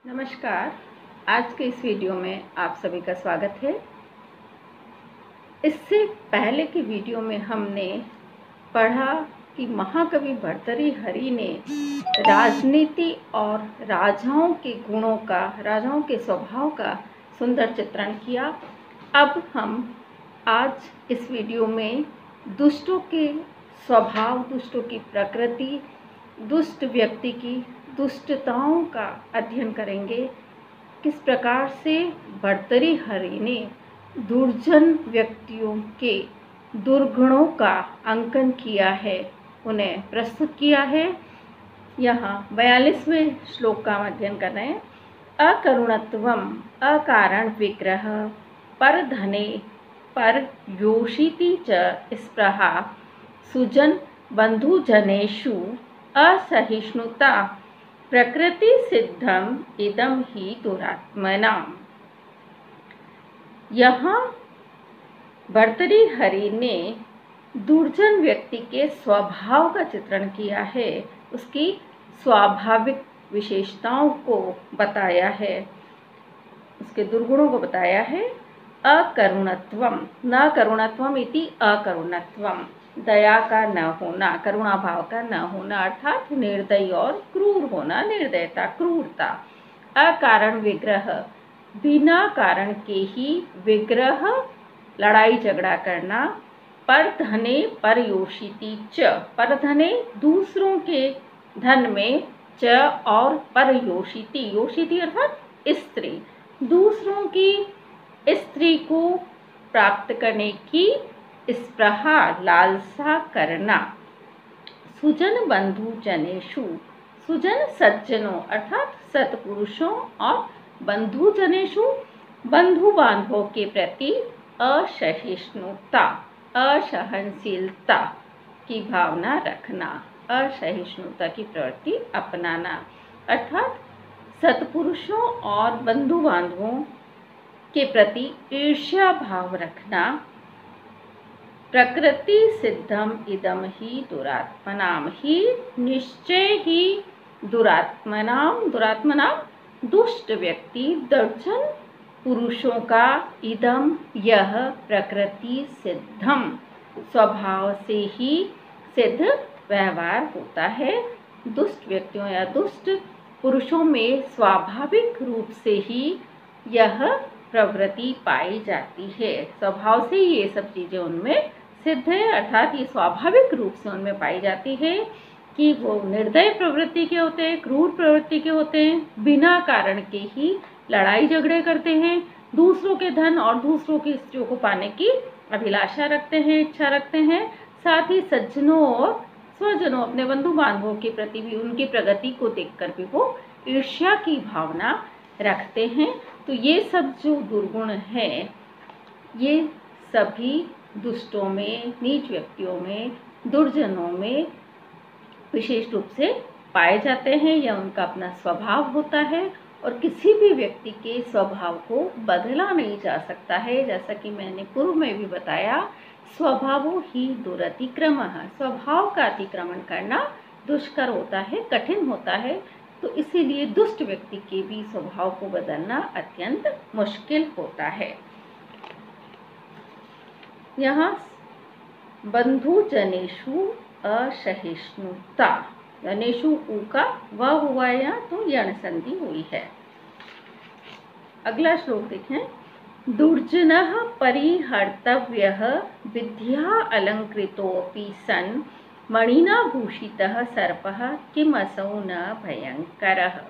नमस्कार। आज के इस वीडियो में आप सभी का स्वागत है। इससे पहले की वीडियो में हमने पढ़ा कि महाकवि भर्तृहरि ने राजनीति और राजाओं के गुणों का, राजाओं के स्वभाव का सुंदर चित्रण किया। अब हम आज इस वीडियो में दुष्टों के स्वभाव, दुष्टों की प्रकृति, दुष्ट व्यक्ति की दुष्टताओं का अध्ययन करेंगे। किस प्रकार से भर्तृहरि ने दुर्जन व्यक्तियों के दुर्गुणों का अंकन किया है, उन्हें प्रस्तुत किया है। यहाँ 42वें श्लोक का अध्ययन कर रहे हैं। अकरुणत्वम अकारण विग्रह पर धने पर योषिति च स्पृहा सुजन बंधुजनेषु असहिष्णुता प्रकृति सिद्धम इदम ही दुरात्मनाम। यहाँ भर्तृहरि ने दुर्जन व्यक्ति के स्वभाव का चित्रण किया है, उसकी स्वाभाविक विशेषताओं को बताया है, उसके दुर्गुणों को बताया है। अकरुणत्वम, न करुणत्वम इति अकरुणत्वम, दया का न होना, करुणा भाव का न होना, अर्थात निर्दयी और क्रूर होना, निर्दयता, क्रूरता। अकारण विग्रह, बिना कारण के ही विग्रह, लड़ाई झगड़ा करना। परधने परयोषिति च, परधने दूसरों के धन में, च और परयोषिति, योषिति अर्थात स्त्री, दूसरों की स्त्री को प्राप्त करने की स्पृहा, लालसा करना। सुजन बंधु जनेषु, सुजन सज्जनों अर्थात सत्पुरुषों, और बंधु जनेषु बंधु बांधवों के प्रति असहिष्णुता, असहनशीलता की भावना रखना, असहिष्णुता की प्रवृत्ति अपनाना, अर्थात सत्पुरुषों और बंधु बांधवों के प्रति ईर्ष्या भाव रखना। प्रकृति सिद्धम इदम ही दुरात्मनाम, ही निश्चय ही दुरात्मनाम, दुरात्मनाम दुष्ट व्यक्ति, दर्जन पुरुषों का, इदम यह प्रकृति सिद्धम स्वभाव से ही सिद्ध व्यवहार होता है। दुष्ट व्यक्तियों या दुष्ट पुरुषों में स्वाभाविक रूप से ही यह प्रवृत्ति पाई जाती है, स्वभाव से ये सब चीज़ें उनमें सिद्ध है, अर्थात ये स्वाभाविक रूप से उनमें पाई जाती है कि वो निर्दय प्रवृत्ति के होते हैं, क्रूर प्रवृत्ति के होते हैं, बिना कारण के ही लड़ाई झगड़े करते हैं, दूसरों के धन और दूसरों की स्त्रियों को पाने की अभिलाषा रखते हैं, इच्छा रखते हैं। साथ ही सज्जनों और स्वजनों, अपने बंधु बांधवों के प्रति भी उनकी प्रगति को देखकर भी वो ईर्ष्या की भावना रखते हैं। तो ये सब जो दुर्गुण हैं, ये सभी दुष्टों में, नीच व्यक्तियों में, दुर्जनों में विशेष रूप से पाए जाते हैं। यह उनका अपना स्वभाव होता है और किसी भी व्यक्ति के स्वभाव को बदला नहीं जा सकता है। जैसा कि मैंने पूर्व में भी बताया, स्वभावो ही दुरतिक्रमः, स्वभाव का अतिक्रमण करना दुष्कर होता है, कठिन होता है। तो इसीलिए दुष्ट व्यक्ति के भी स्वभाव को बदलना अत्यंत मुश्किल होता है। यहाँ बंधु जनेषु असहिष्णुता, जनेषु ऊ का व हुआ है यहाँ, तो यण संधि हुई है। अगला श्लोक देखें। दुर्जनः परिहर्तव्यः विद्या अलंकृतोऽपि सन् मणिना भूषितः सर्पः किमसौ न भयंकरः।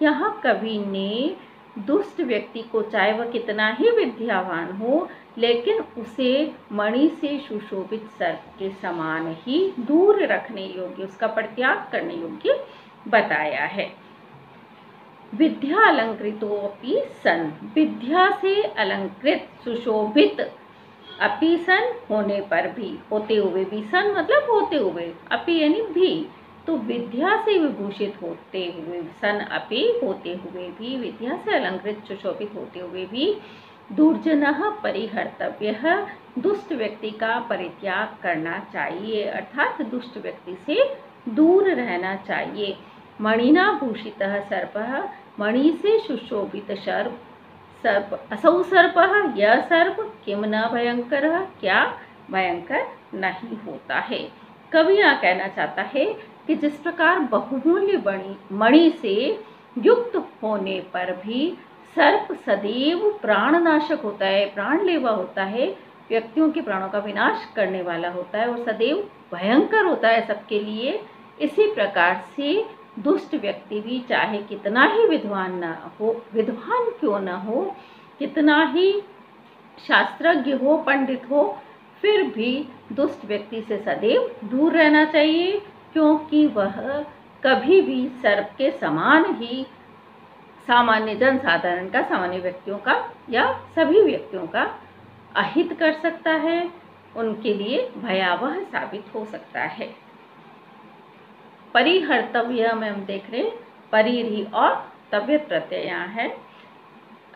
यहाँ कवि ने दुष्ट व्यक्ति को, चाहे वह कितना ही विद्यावान हो, लेकिन उसे मणि से सुशोभित सर्प के समान ही दूर रखने योग्य, उसका परित्याग करने योग्य बताया है। विद्या अलंकृतोऽपि सन्, विद्या से अलंकृत, सुशोभित, अपि सन् होने पर भी, होते हुए भी, सन् मतलब होते हुए, अपि यानी भी, तो विद्या से विभूषित होते हुए, सन् अपि होते हुए भी, विद्या से अलंकृत सुशोभित होते हुए भी, दुर्जनः परिहर्तव्यः, दुष्ट व्यक्ति का परित्याग करना चाहिए, अर्थात दुष्ट व्यक्ति से दूर रहना चाहिए। मणिना भूषितः सर्पः, मणि से सुशोभित सर्प सर्प असौ सर्पः यह सर्प किम न भयंकर, क्या भयंकर नहीं होता है। कवि यहाँ कहना चाहता है कि जिस प्रकार बहुमूल्य मणि से युक्त होने पर भी सर्प सदैव प्राणनाशक होता है, प्राणलेवा होता है, व्यक्तियों के प्राणों का विनाश करने वाला होता है और सदैव भयंकर होता है सबके लिए, इसी प्रकार से दुष्ट व्यक्ति भी चाहे कितना ही विद्वान न हो, विद्वान क्यों न हो, कितना ही शास्त्रज्ञ हो, पंडित हो, फिर भी दुष्ट व्यक्ति से सदैव दूर रहना चाहिए, क्योंकि वह कभी भी सर्प के समान ही सामान्य जनसाधारण का, सामान्य व्यक्तियों का या सभी व्यक्तियों का अहित कर सकता है, उनके लिए भयावह साबित हो सकता है। परिहर्तव्य में हम देख रहे परिरी और तव्य प्रत्यय यहाँ है।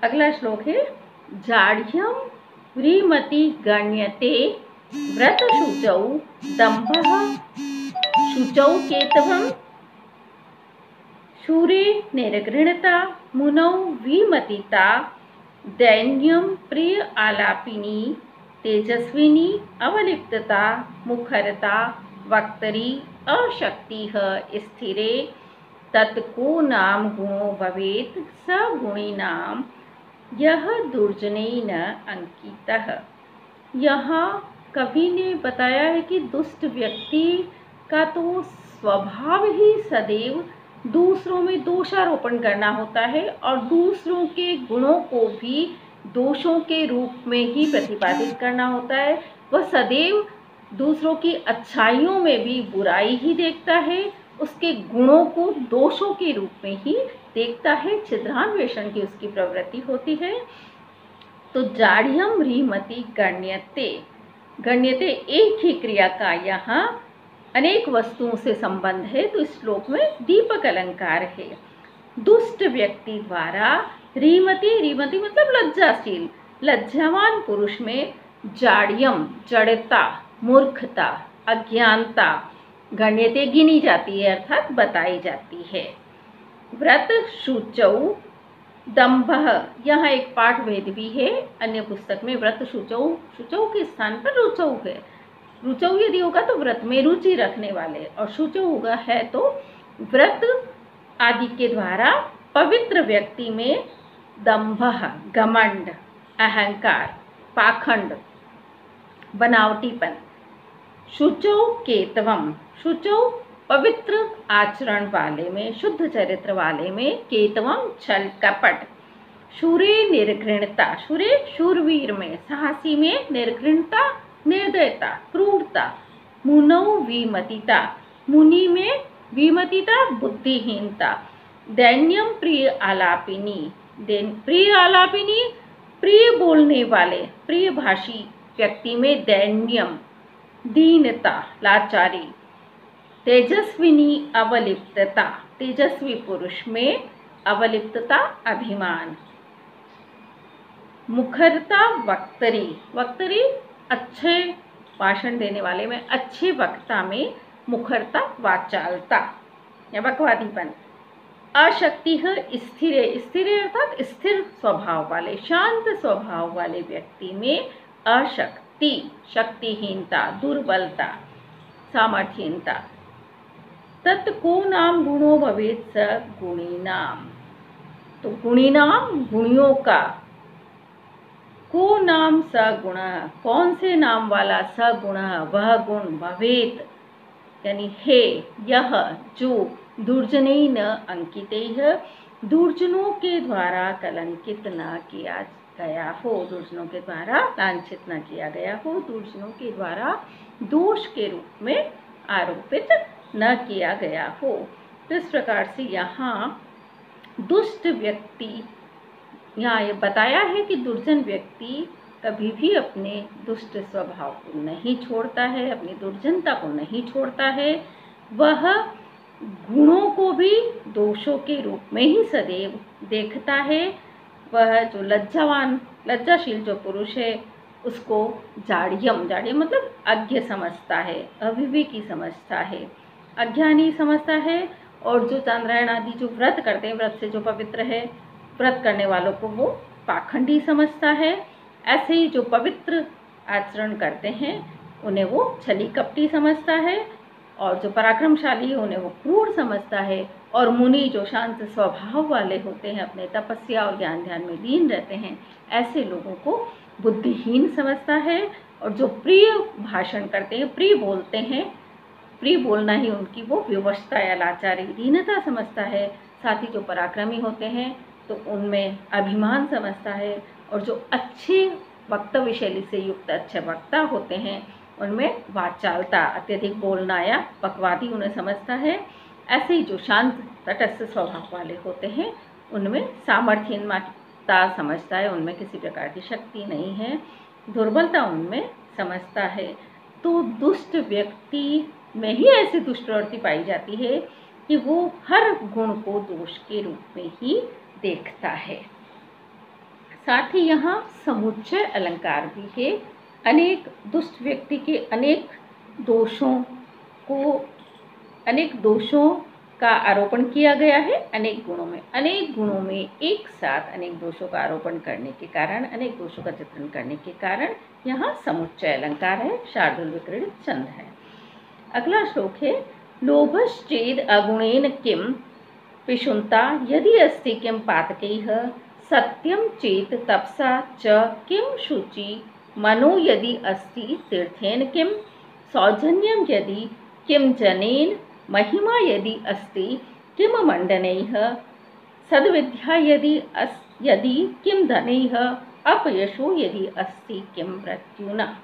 अगला श्लोक है जाढ़्यम व्रीमति गण्यते व्रत शुचौ दंभः शुचौ केतवम् शूरे निर्घृणता मुनौ विमतिता दैन्यम प्रिय आलापिनी तेजस्विनी अवलिप्तता मुखरता वक्तरी अशक्तिः स्थिरे तत्को नाम गुणो भवेत् स गुणिनाम यह दुर्जनेन अंकितः। यहाँ कवि ने बताया है कि दुष्ट व्यक्ति का तो स्वभाव ही सदैव दूसरों में दोषारोपण करना होता है और दूसरों के गुणों को भी दोषों के रूप में ही प्रतिपादित करना होता है। वह सदैव दूसरों की अच्छाइयों में भी बुराई ही देखता है, उसके गुणों को दोषों के रूप में ही देखता है, छिद्रान्वेषण की उसकी प्रवृत्ति होती है। तो जाढ़्यम ह्रीमति गण्यते, गण्यते एक ही क्रिया का यहाँ अनेक वस्तुओं से संबंध है, तो इस श्लोक में दीपक अलंकार है। दुष्ट व्यक्ति द्वारा ह्रीमति, ह्रीमति मतलब लज्जाशील, लज्जावान पुरुष में जाढ़्यम जड़ता, मूर्खता, अज्ञानता गण्यते गिनी जाती है, अर्थात बताई जाती है। व्रत शुचौ दंभः, यहाँ एक पाठ भेद भी है, अन्य पुस्तक में व्रत शुचौ, शुचौ के स्थान पर रुचौ है। रुचौ यदि होगा तो व्रत में रुचि रखने वाले, और शुचौ होगा है तो व्रत आदि के द्वारा पवित्र व्यक्ति में दंभः घमंड, अहंकार, पाखंड, बनावटीपन। शुचौ केतवम, शुचौ पवित्र आचरण वाले में, शुद्ध चरित्र वाले में, केतवम छल कपट। शूरे निर्घृणता, शूरे शूरवीर में, साहसी में, निर्घृणता निर्दयता, क्रूरता। मुनौ विमतिता, मुनि में विमतिता बुद्धिहीनता। दैन्यम प्रिय आलापिनी, प्रिय आलापिनी प्रिय बोलने वाले, प्रिय भाषी व्यक्ति में दैन्यम दीनता, लाचारी। तेजस्विनी अवलिप्तता, तेजस्वी पुरुष में अवलिप्तता अभिमान। मुखरता वक्तरी, वक्तरी अच्छे भाषण देने वाले में, अच्छे वक्ता में मुखरता वाचालता या बकवादीपन। अशक्ति है स्थिर, स्थिर अर्थात स्थिर स्वभाव वाले, शांत स्वभाव वाले व्यक्ति में अशक्ति, शक्तिहीनता, दुर्बलता, सामर्थ्यहीनता। तत्को नाम गुणो भवेत् स गुणिनाम, तो गुणिनाम गुणियों का, को नाम सगुण, कौन से नाम वाला, सगुण वह गुण, भवेत यानी है, यह जो, दुर्जनेन अंकितैः दुर्जनों के द्वारा कलंकित न किया गया हो, दुर्जनों के द्वारा लांछित न किया गया हो, दुर्जनों के द्वारा दोष के रूप में आरोपित न किया गया हो। तो इस प्रकार से यहाँ दुष्ट व्यक्ति, यहाँ ये बताया है कि दुर्जन व्यक्ति कभी भी अपने दुष्ट स्वभाव को नहीं छोड़ता है, अपनी दुर्जनता को नहीं छोड़ता है, वह गुणों को भी दोषों के रूप में ही सदैव देखता है। वह जो लज्जावान, लज्जाशील जो पुरुष है उसको जाढ़्यम, जाढ़्यम मतलब अज्ञ समझता है, अविवेकी समझता है, अज्ञानी समझता है, और जो चंद्रायण आदि जो व्रत करते हैं, व्रत से जो पवित्र है, व्रत करने वालों को वो पाखंडी समझता है। ऐसे ही जो पवित्र आचरण करते हैं उन्हें वो छली कपटी समझता है, और जो पराक्रमशाली है उन्हें वो क्रूर समझता है। और मुनि जो शांत स्वभाव वाले होते हैं, अपने तपस्या और ज्ञान ध्यान में लीन रहते हैं, ऐसे लोगों को बुद्धिहीन समझता है। और जो प्रिय भाषण करते हैं, प्रिय बोलते हैं, प्रिय बोलना ही उनकी वो विवशता या लाचारी दीनता समझता है। साथ ही जो पराक्रमी होते हैं तो उनमें अभिमान समझता है, और जो अच्छे वक्तव्य शैली से युक्त अच्छे वक्ता होते हैं उनमें वाचालता, अत्यधिक बोलना या बकवादी उन्हें समझता है। ऐसे ही जो शांत तटस्थ स्वभाव वाले होते हैं उनमें सामर्थ्यहीनता समझता है, उनमें किसी प्रकार की शक्ति नहीं है, दुर्बलता उनमें समझता है। तो दुष्ट व्यक्ति में ही ऐसी दुष्प्रवृत्ति पाई जाती है कि वो हर गुण को दोष के रूप में ही देखता है। साथ ही यहाँ समुच्चय अलंकार भी है। अनेक दुष्ट व्यक्ति के अनेक दोषों का आरोपण किया गया है। अनेक गुणों में एक साथ अनेक दोषों का आरोपण करने के कारण, अनेक दोषों का चित्रण करने के कारण यहाँ समुच्चय अलंकार है, शार्दूल विक्रीडित छंद है। अगला श्लोक है, लोभश्चेद अगुणेन किम पिशुनता यदि अस्ति किम पातकैः सत्यम चेत तपसा च किम शुचि मनो यदि अस्ति तीर्थेन किम सौजन्यम यदि किम जनेन महिमा यदि अस्ति किम मंडनैः सद्विद्या यदि किम धनैः अपयशो यदि अस्ति किम मृत्युना।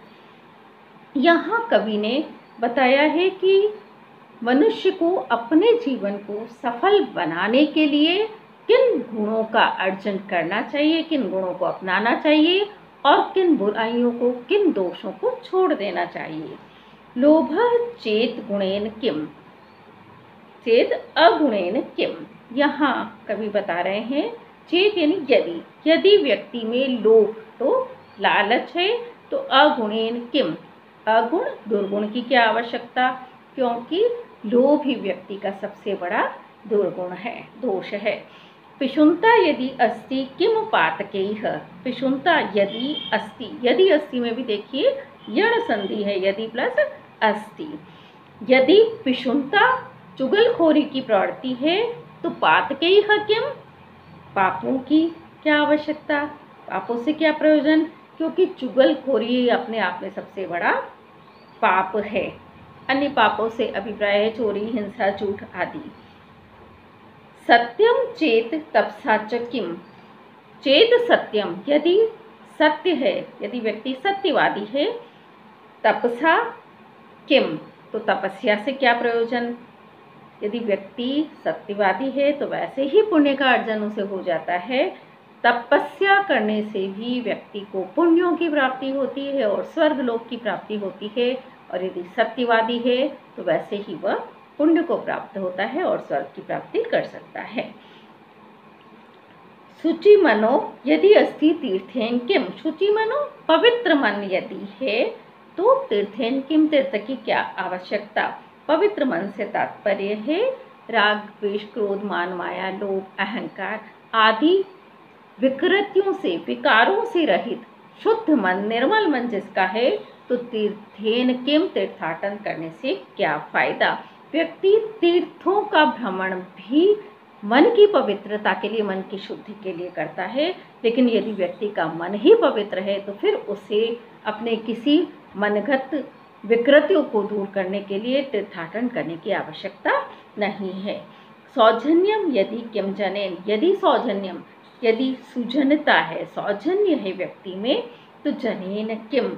यहाँ कवि ने बताया है कि मनुष्य को अपने जीवन को सफल बनाने के लिए किन गुणों का अर्जन करना चाहिए, किन गुणों को अपनाना चाहिए और किन बुराइयों को, किन दोषों को छोड़ देना चाहिए। लोभ चेत गुणेन किम, चेत अगुणेन किम। यहाँ कवि बता रहे हैं चेत यानी यदि व्यक्ति में लोभ तो लालच है, तो अगुणेन किम, अगुण दुर्गुण की क्या आवश्यकता, क्योंकि लोभ ही व्यक्ति का सबसे बड़ा दुर्गुण है, दोष है। पिशुनता यदि अस्ति किम पातकैः, पिशुनता यदि अस्ति, यदि अस्ति में भी देखिए यण संधि है, यदि प्लस अस्ति। यदि पिशुनता चुगलखोरी की प्रवृत्ति है तो पातकैः किम, पापों की क्या आवश्यकता, पापों से क्या प्रयोजन, क्योंकि चुगलखोरी अपने आप में सबसे बड़ा पाप है। अन्य पापों से अभिप्राय है चोरी, हिंसा, झूठ आदि। सत्यम चेत तपसा च किम, चेत सत्यम यदि सत्य है, यदि व्यक्ति सत्यवादी है, तपसा किम तो तपस्या से क्या प्रयोजन। यदि व्यक्ति सत्यवादी है तो वैसे ही पुण्य का अर्जन उसे हो जाता है। तपस्या करने से भी व्यक्ति को पुण्यों की प्राप्ति होती है और स्वर्गलोक की प्राप्ति होती है, और यदि सत्यवादी है तो वैसे ही वह पुण्य को प्राप्त होता है और स्वर्ग की प्राप्ति कर सकता है। शुचि मनो यदि अस्ति तीर्थेन किम, शुचि मनो पवित्र मन यदि है तो तीर्थेन किम, तीर्थ की क्या आवश्यकता। पवित्र मन से तात्पर्य है राग द्वेष क्रोध मान माया लोभ अहंकार आदि विकृतियों से, विकारों से रहित शुद्ध मन, निर्मल मन जिसका है, तो तीर्थेन किम, तीर्थाटन करने से क्या फायदा। व्यक्ति तीर्थों का भ्रमण भी मन की पवित्रता के लिए, मन की शुद्धि के लिए करता है, लेकिन यदि व्यक्ति का मन ही पवित्र है तो फिर उसे अपने किसी मनगत विकृतियों को दूर करने के लिए तीर्थाटन करने की आवश्यकता नहीं है। सौजन्यम यदि किम जनेन, यदि सौजन्यम, यदि सुजनता है, सौजन्य है व्यक्ति में, तो जनेन किम,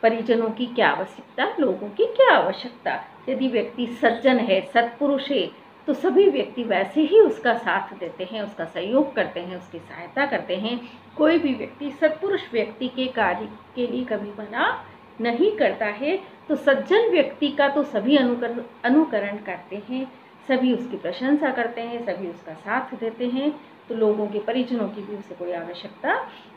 परिजनों की क्या आवश्यकता, लोगों की क्या आवश्यकता। यदि व्यक्ति सज्जन है, सत्पुरुष है, तो सभी व्यक्ति वैसे ही उसका साथ देते हैं, उसका सहयोग करते हैं, उसकी सहायता करते हैं। कोई भी व्यक्ति सत्पुरुष व्यक्ति के कार्य के लिए कभी मना नहीं करता है, तो सज्जन व्यक्ति का तो सभी अनुकरण करते हैं, सभी उसकी प्रशंसा करते हैं, सभी उसका साथ देते हैं, तो लोगों के परिजनों की भी उसे कोई आवश्यकता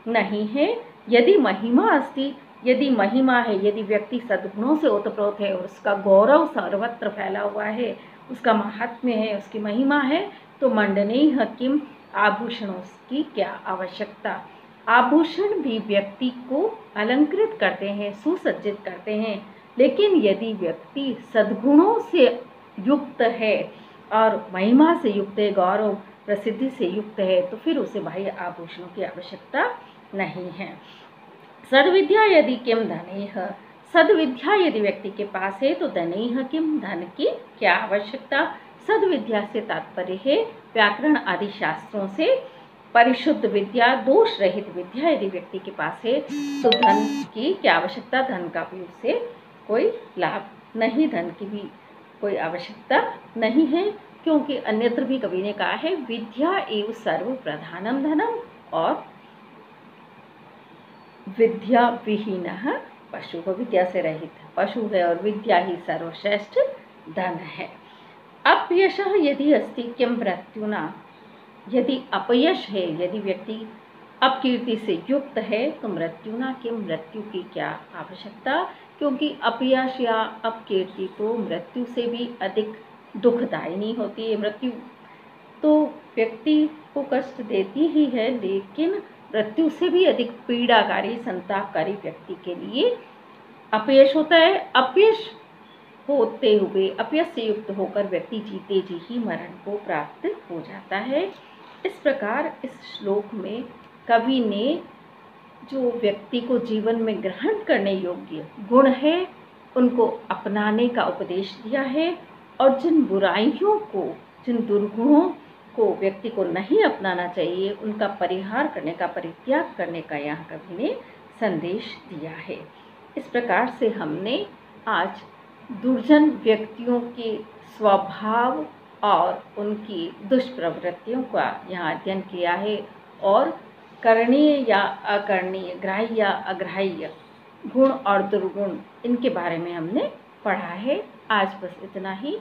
नहीं है। यदि महिमा अस्ति, यदि महिमा है, यदि व्यक्ति सद्गुणों से ओतप्रोत है और उसका गौरव सर्वत्र फैला हुआ है उसका महात्म्य है, उसकी महिमा है, तो मंडनेह किम, आभूषणों की क्या आवश्यकता। आभूषण भी व्यक्ति को अलंकृत करते हैं, सुसज्जित करते हैं, लेकिन यदि व्यक्ति सद्गुणों से युक्त है और महिमा से युक्त है, गौरव प्रसिद्धि से युक्त है, तो फिर उसे बाह्य आभूषणों की आवश्यकता नहीं है। सद्विद्या यदि किम धनेह, सद्विद्या यदि व्यक्ति के पास है तो धनेह किम, धन की क्या आवश्यकता। सद्विद्या से तात्पर्य है व्याकरण आदि शास्त्रों से परिशुद्ध विद्या, दोष रहित विद्या यदि व्यक्ति के पास है तो धन की क्या आवश्यकता। धन का भी उससे कोई लाभ नहीं, धन की भी कोई आवश्यकता नहीं है, क्योंकि अन्यत्र भी कवि ने कहा है विद्या एव सर्व प्रधानम धनम, और विद्या विहीन पशु, विद्या से रहित पशु है और विद्या ही सर्वश्रेष्ठ धन है। अपयश यदि अस्ति किम मृत्युना, यदि अपयश है, यदि व्यक्ति अपकीर्ति से युक्त है तो मृत्युना किम, मृत्यु की क्या आवश्यकता। क्योंकि अपयश या अपकीर्ति तो मृत्यु से भी अधिक दुखदायिनी होती है। मृत्यु तो व्यक्ति को कष्ट देती ही है, लेकिन मृत्यु से भी अधिक पीड़ाकारी, संतापकारी व्यक्ति के लिए अपयश होता है। अपयश होते हुए, अपयश से युक्त होकर व्यक्ति जीते जी ही मरण को प्राप्त हो जाता है। इस प्रकार इस श्लोक में कवि ने जो व्यक्ति को जीवन में ग्रहण करने योग्य गुण है उनको अपनाने का उपदेश दिया है, और जिन बुराइयों को, जिन दुर्गुणों को व्यक्ति को नहीं अपनाना चाहिए, उनका परिहार करने का, परित्याग करने का यहाँ कवि ने संदेश दिया है। इस प्रकार से हमने आज दुर्जन व्यक्तियों के स्वभाव और उनकी दुष्प्रवृत्तियों का यहाँ अध्ययन किया है, और करणीय या अकरणीय, ग्राह्य या अग्राह्य गुण और दुर्गुण, इनके बारे में हमने पढ़ा है। आज बस इतना ही।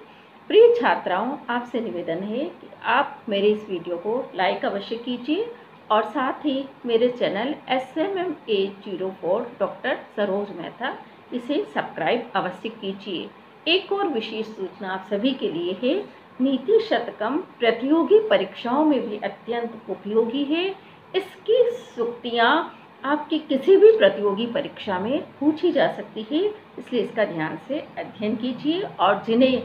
प्रिय छात्राओं, आपसे निवेदन है कि आप मेरे इस वीडियो को लाइक अवश्य कीजिए, और साथ ही मेरे channel SMMA04 doctor Saroj Mehta, इसे सब्सक्राइब अवश्य कीजिए। एक और विशेष सूचना आप सभी के लिए है, नीति शतकम प्रतियोगी परीक्षाओं में भी अत्यंत उपयोगी है। इसकी सूक्तियाँ आपकी किसी भी प्रतियोगी परीक्षा में पूछी जा सकती है, इसलिए इसका ध्यान से अध्ययन कीजिए, और जिन्हें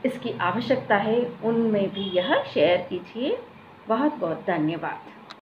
इसकी आवश्यकता है उनमें भी यह शेयर कीजिए। बहुत बहुत धन्यवाद।